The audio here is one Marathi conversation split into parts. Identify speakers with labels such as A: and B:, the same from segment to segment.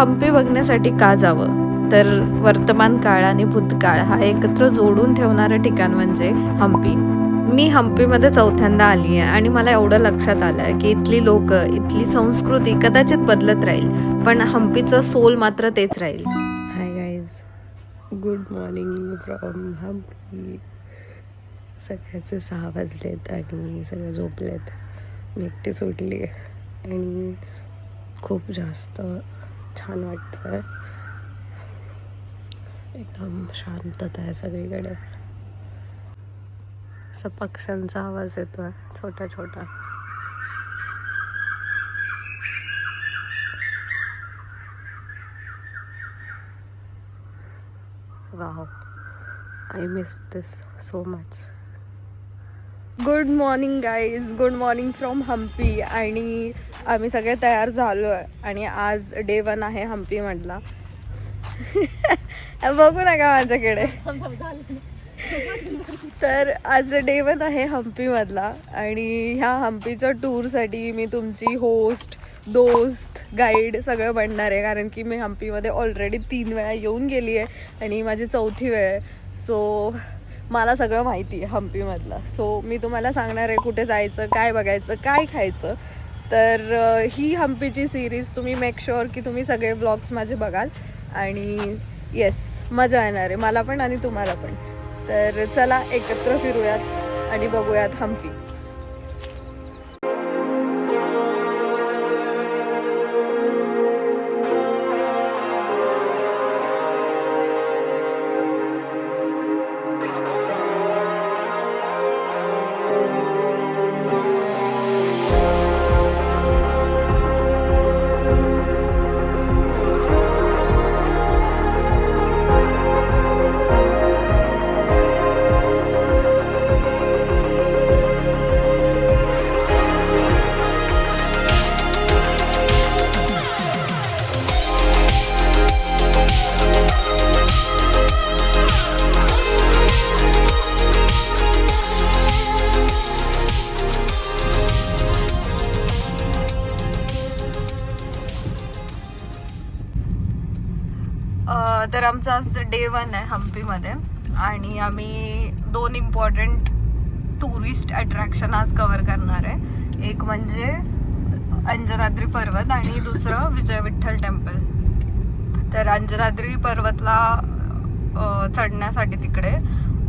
A: हम्पी बघण्यासाठी का जावं, तर वर्तमान काळ आणि भूतकाळ हा एकत्र जोडून ठेवणारं ठिकाण म्हणजे हम्पी. मी हम्पीमध्ये चौथ्यांदा आली आहे आणि मला एवढं लक्षात आलं आहे की इथली लोक, इथली संस्कृती कदाचित बदलत राहील, पण हम्पीचं सोल मात्र तेच राहील.
B: Hi guys, good morning from Hampi. सकाळचे 6 वाजलेत आणि सगळे झोपलेत. मी एकटी सुटली आणि खूप जास्त छान वाटतं आहे. एकदम शांतता आहे सगळीकडे. असं पक्ष्यांचा आवाज येतो आहे छोटा छोटा. Wow, I miss this so much.
A: Good morning guys, good morning from Hampi. आणि आम्ही सगळे तयार झालो आहे आणि आज डे 1 आहे हम्पीमधला. बघू नका माझ्याकडे. तर आज डे 1 आहे हम्पीमधला आणि ह्या हम्पीच्या टूरसाठी मी तुमची होस्ट, दोस्त, गाईड सगळं बनणार आहे, कारण की मी हम्पीमध्ये ऑलरेडी 3 वेळा येऊन गेली आहे आणि माझी 4थी वेळ आहे. सो मला सगळं माहिती आहे हम्पीमधलं. सो मी तुम्हाला सांगणार आहे कुठे जायचं, काय बघायचं, काय खायचं. तर ही हम्पीची सिरीज तुम्ही मेक शुअर की तुम्ही सगळे ब्लॉग्स माझे बघाल आणि येस, मजा येणार आहे मला पण आणि तुम्हाला पण. तर चला एकत्र फिरूयात आणि बघूयात हम्पी. तर आमचं आज डे 1 आहे हम्पीमध्ये आणि आम्ही 2 इम्पॉर्टंट टुरिस्ट अट्रॅक्शन आज कव्हर करणार आहे. एक म्हणजे अंजनाद्री पर्वत आणि दुसरं विजय विठ्ठल टेम्पल. तर अंजनाद्री पर्वतला चढण्यासाठी तिकडे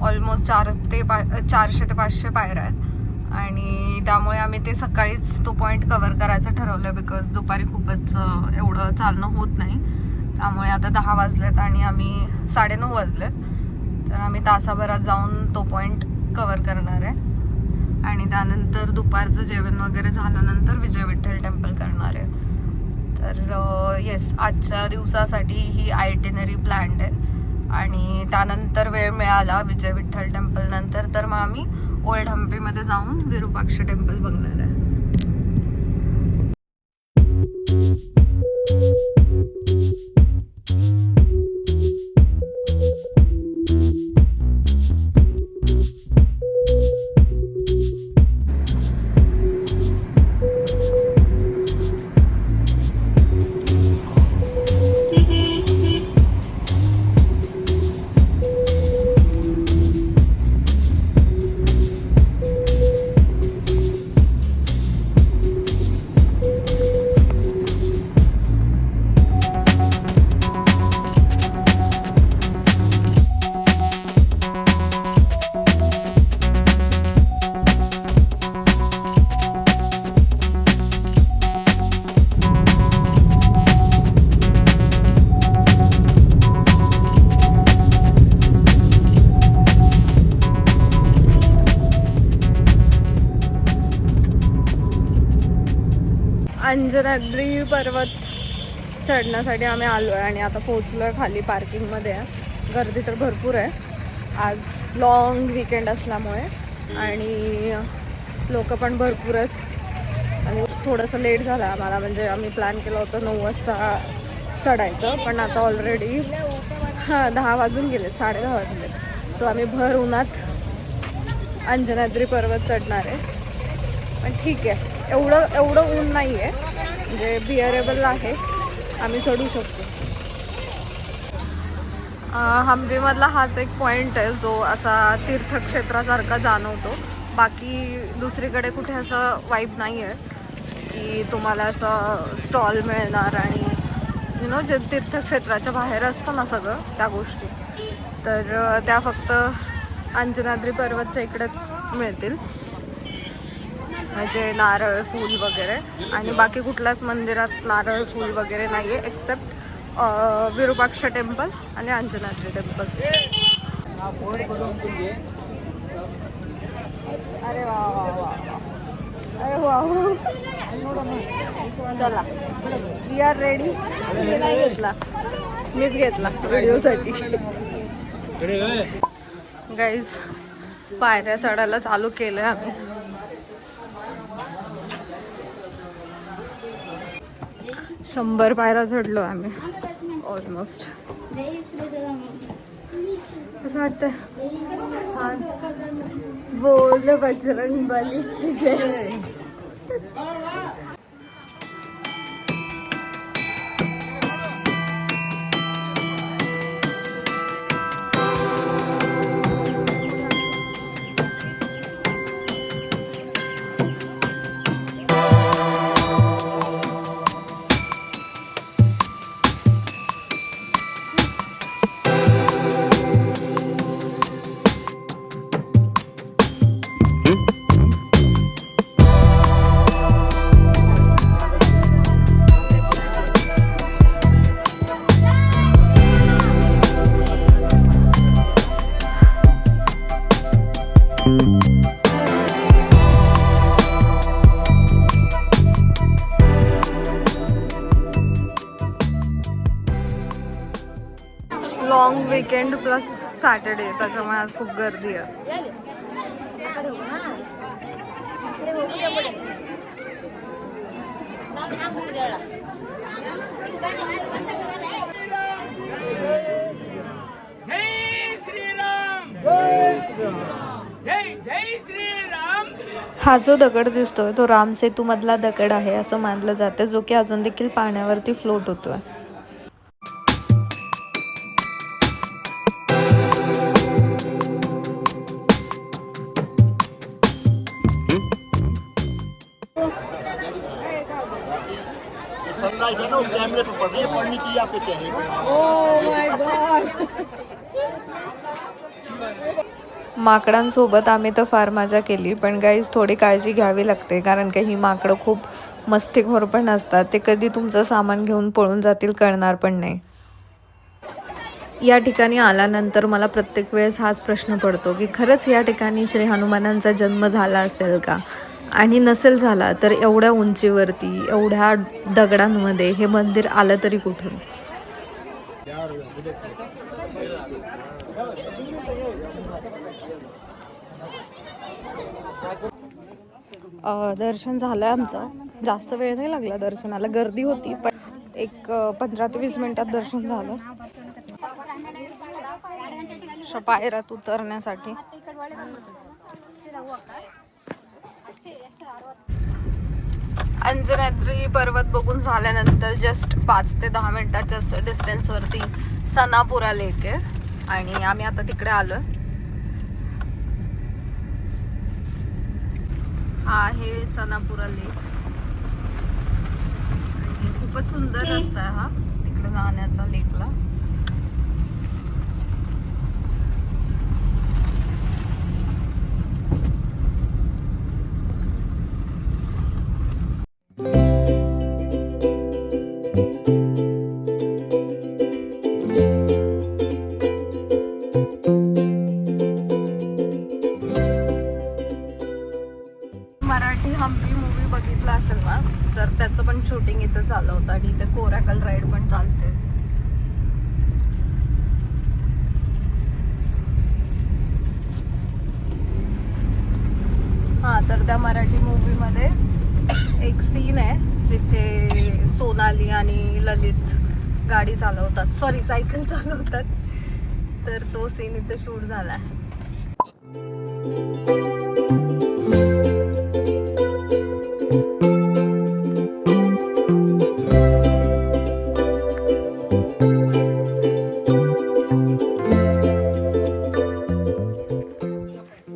A: ऑलमोस्ट 400 ते 500 पायऱ्या आहेत आणि त्यामुळे आम्ही ते सकाळीच तो पॉईंट कव्हर करायचं ठरवलं, बिकॉज दुपारी खूपच एवढं चालणं होत नाही. त्यामुळे आता 10 वाजलेत आणि आम्ही 9:30 वाजलेत, तर आम्ही तासाभरात जाऊन तो पॉईंट कव्हर करणार आहे आणि त्यानंतर दुपारचं जेवण वगैरे झाल्यानंतर विजय विठ्ठल टेम्पल करणार आहे. तर येस, आजच्या दिवसासाठी ही आयटिनरी प्लॅन्ड आहे आणि त्यानंतर वेळ मिळाला विजय विठ्ठल टेम्पल नंतर तर मग आम्ही ओल्ड हम्पीमध्ये जाऊन विरूपाक्ष टेम्पल बघणार आहे. अंजनाद्री पर्वत चढण्यासाठी आम्ही आलो आहे आणि आता पोहोचलो आहे खाली पार्किंगमध्ये. गर्दी तर भरपूर आहे आज, लॉंग वीकेंड असल्यामुळे आणि लोक पण भरपूर आहेत आणि थोडंसं लेट झालं आम्हाला. म्हणजे आम्ही प्लॅन केलं होतं 9 वाजता चढायचं, पण आता ऑलरेडी 10 वाजून गेलेत, 10:30 वाजलेत. सो आम्ही भर उन्हात अंजनाद्री पर्वत चढणार आहे. पण ठीक आहे, एवढं ऊन नाही आहे, म्हणजे बिअरेबल आहे
B: आम्ही चढू शकतो.
A: हम्पीमधला हाच एक पॉईंट आहे जो असा तीर्थक्षेत्रासारखा जाणवतो. बाकी दुसरीकडे कुठे असं वाईब नाही आहे की तुम्हाला असं स्टॉल मिळणार आणि जे तीर्थक्षेत्राच्या बाहेर असतं ना सगळं त्या गोष्टी, तर त्या फक्त अंजनाद्री पर्वतच्या इकडेच मिळतील, म्हणजे नारळ फूल वगैरे. आणि बाकी कुठल्याच मंदिरात नारळ फूल वगैरे नाही आहे एक्सेप्ट विरूपाक्ष टेम्पल आणि अंजनाद्री टेम्पल. अरे वा वा वा, अरे वा, चला वी आर रेडी. मी नाही घेतला, मीच घेतला व्हिडिओसाठी. गाईज पायऱ्या चढायला चालू केलं आम्ही. शंभर पायऱ्या चढलो आम्ही ऑलमोस्ट. कसं वाटतंय? छान. बोल बजरंग बली की जय. लॉंग वीकेंड प्लस सॅटर्डे, त्याच्यामुळे आज खूप गर्दी आहे.
B: हा जो दगड दिसतोय तो राम सेतू मधला दगड आहे असं मानलं जातं, जो की अजून देखील पाण्यावरती फ्लोट होतोय.
C: कैमरे पे पड़ रही है, पढ़नी चाहिए आपके चेहरे पे.
A: Oh my God.
B: माकडांसोबत आम्ही तर फार मजा केली, पण गाईज थोडी काळजी घ्यावी लागते, कारण की ही माकडं खूप मस्तीखोर पण असतात. ते कधी तुमचं सामान घेऊन पळून जातील कळणार पण नाही. या ठिकाणी आल्यानंतर मला प्रत्येक वेळेस हाच प्रश्न पडतो की खरंच या ठिकाणी श्री हनुमानांचा जन्म झाला असेल का, आणि नसेल झाला तर एवढ्या उंचीवरती एवढ्या दगडांमध्ये हे मंदिर आलं तरी कुठून. दर्शन झालं आमचं. जास्त वेळ नाही लागला दर्शनाला, गर्दी होती पण एक 15 ते 20 मिनिटात दर्शन झालं.
A: पायऱ्यात उतरण्यासाठी अंजनाद्री पर्वत बघून झाल्यानंतर जस्ट 5 ते 10 मिनिटाच्याच डिस्टन्सवरती सनापुरा लेक आहे आणि आम्ही आता तिकडे आलोय. हा आहे सनापुरा लेक. खूपच सुंदर रस्ता आहे हा तिकडे जाण्याचा लेकला. मराठी हम्पी मूवी बघितला असेल ना, तर त्याचं पण शूटिंग इथं चालू होतं आणि इथे कोरॅकल राईड पण चालते. हा, तर त्या मराठी मूवी मध्ये एक सीन आहे जिथे सोनाली आणि ललित गाडी चालवतात, सॉरी सायकल चालवतात, तर तो सीन इथे शूट झाला.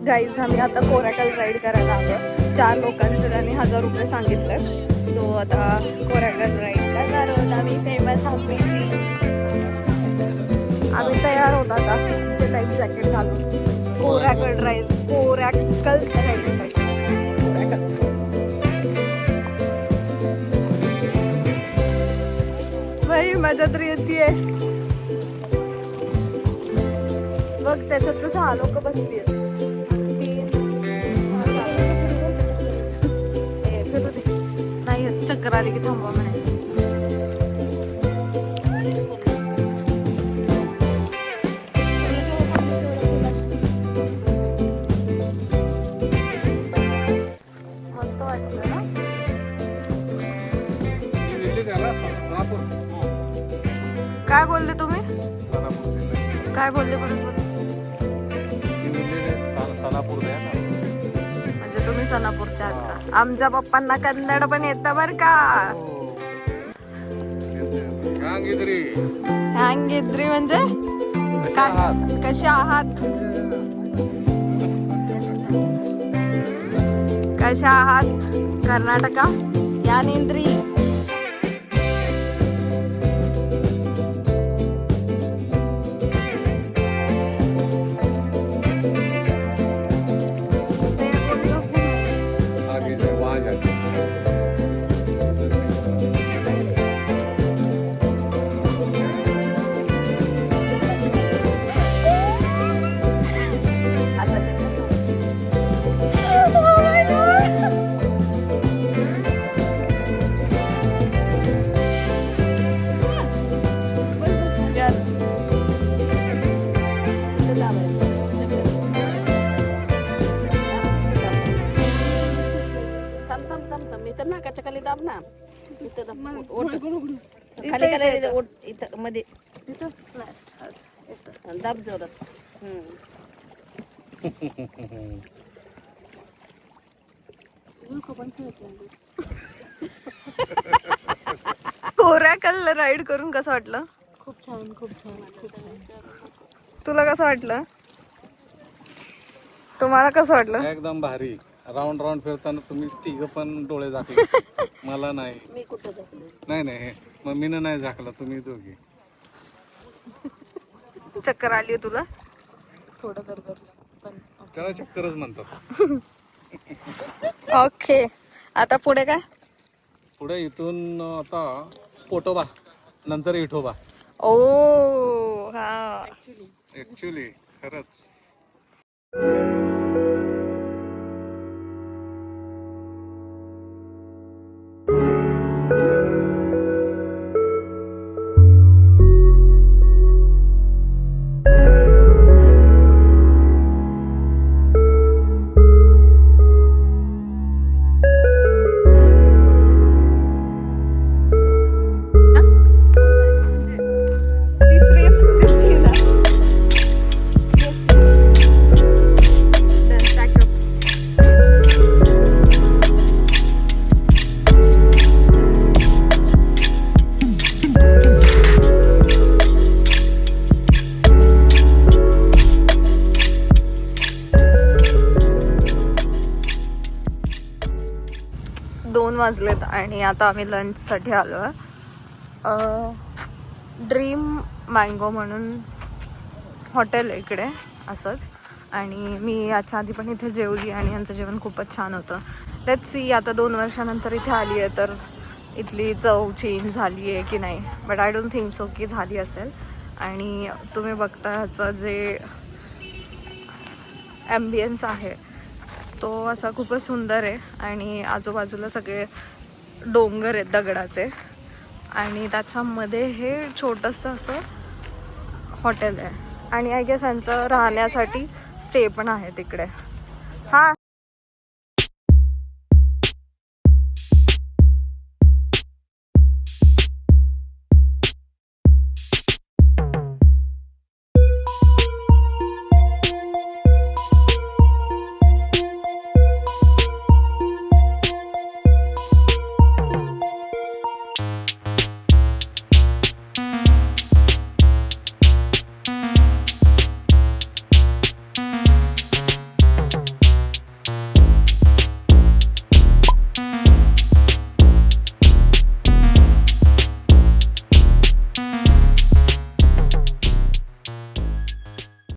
A: गाईज आम्ही आता कोराकल राईड करायला आलो. 4 लोकांचं त्याने 1000 रुपये सांगितले. सो आता कोराकल राईड करणार आहोत आम्ही फेमस हम्पीची. आम्ही तयार होत आता ते लाईफ जॅकेट घालून. कोराकल राईड कोराकल भाई मजा तर येते. बघ त्याच्यात तर 6 लोक बसली आहेत. नाही चक्कर आली की थांबवा म्हणायचं. मस्त वाटलं ना. काय बोलले तुम्ही? काय बोलले परत बोल. म्हणजे तुम्ही सोलापूरच्या आहात का? आमच्या पप्पांना कन्नड पण येतं बर का. हँगिद्री म्हणजे कशा आहात? कशा आहात कर्नाटका ज्ञानेंद्री.
D: मध्ये दाब जोरात.
A: कोराकल राईड करून कसं वाटलं?
D: खूप छान खूप छान खूप छान.
A: तुला कसं वाटलं? तुम्हाला कसं वाटलं?
E: एकदम भारी. राऊंड राऊंड फिरताना तुम्ही 3 पण डोळे झाकले. मला नाही.
D: मी कुठं जातो?
E: नाही मम्मीनं नाही झाकला, तुम्ही दोघी.
A: चक्कर आली आहे तुला?
D: थोडं गडबड पण
E: त्याला चक्करच म्हणतात.
A: ओके आता पुढे काय?
E: पुढे इथून आता पोटोबा नंतर इठोबा.
A: ओ हा
E: ऍक्च्युली खरंच.
A: वाजलेत आणि आता आम्ही लंचसाठी आलो आहे. ड्रीम मँगो म्हणून हॉटेल आहे इकडे असंच. आणि मी याच्या आधी पण इथे जेवली आणि यांचं जेवण खूपच छान होतं. लेट्स सी आता 2 वर्षानंतर इथे आली आहे तर इथली चव चेंज झाली आहे की नाही. But I don't think so की झाली असेल. आणि तुम्ही बघता ह्याचं जे ॲम्बियन्स आहे तो असा खूपच सुंदर आहे. आणि आजूबाजूला सगळे डोंगर आहेत दगडाचे आणि त्याच्यामध्ये हे छोटंसं असं हॉटेल आहे. आणि आय गेस यांचं राहण्यासाठी स्टे पण आहे तिकडे.